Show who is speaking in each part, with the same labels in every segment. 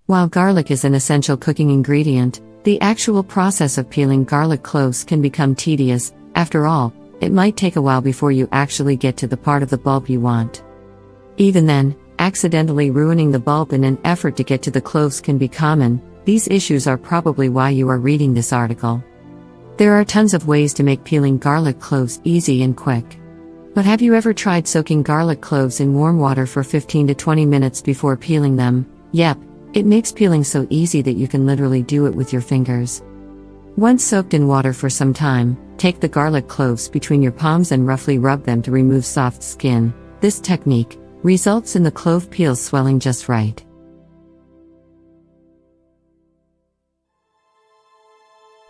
Speaker 1: While garlic is an essential cooking ingredient, the actual process of peeling garlic cloves can become tedious. After all, it might take a while before you actually get to the part of the bulb you want. Even then, accidentally ruining the bulb in an effort to get to the cloves can be common. These issues are probably why you are reading this article. There are tons of ways to make peeling garlic cloves easy and quick. But have you ever tried soaking garlic cloves in warm water for 15 to 20 minutes before peeling them? Yep, it makes peeling so easy that you can literally do it with your fingers. Once soaked in water for some time, take the garlic cloves between your palms and roughly rub them to remove soft skin. This technique results in the clove peels swelling just right.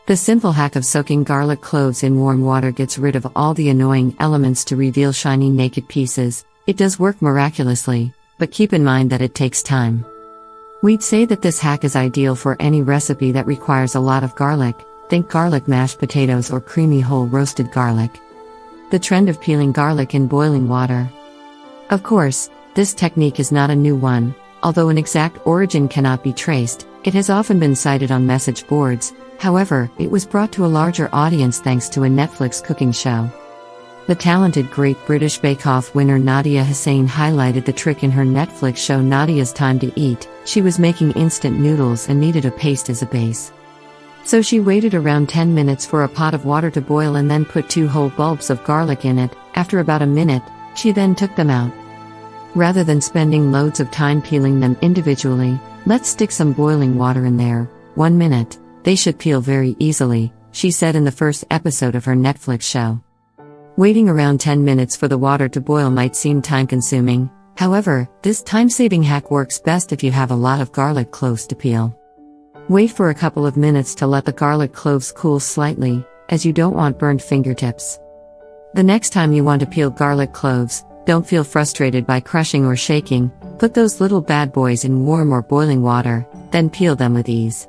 Speaker 1: The simple hack of soaking garlic cloves in warm water gets rid of all the annoying elements to reveal shiny naked pieces. It does work miraculously, but keep in mind that it takes time. We'd say that this hack is ideal for any recipe that requires a lot of garlic. Think garlic mashed potatoes or creamy whole roasted garlic. The trend of peeling garlic in boiling water. Of course, this technique is not a new one. Although an exact origin cannot be traced, it has often been cited on message boards. However, it was brought to a larger audience thanks to a Netflix cooking show. The talented Great British Bake Off winner Nadia Hussain highlighted the trick in her Netflix show Nadia's Time to Eat. She was making instant noodles and needed a paste as a base. So she waited around 10 minutes for a pot of water to boil and then put 2 whole bulbs of garlic in it. After about a minute, she then took them out. Rather than spending loads of time peeling them individually, let's stick some boiling water in there. 1 minute. They should peel very easily, she said in the first episode of her Netflix show. Waiting around 10 minutes for the water to boil might seem time-consuming. However, this time-saving hack works best if you have a lot of garlic cloves to peel. Wait for a couple of minutes to let the garlic cloves cool slightly, as you don't want burned fingertips. The next time you want to peel garlic cloves, don't feel frustrated by crushing or shaking. Put those little bad boys in warm or boiling water, then peel them with ease.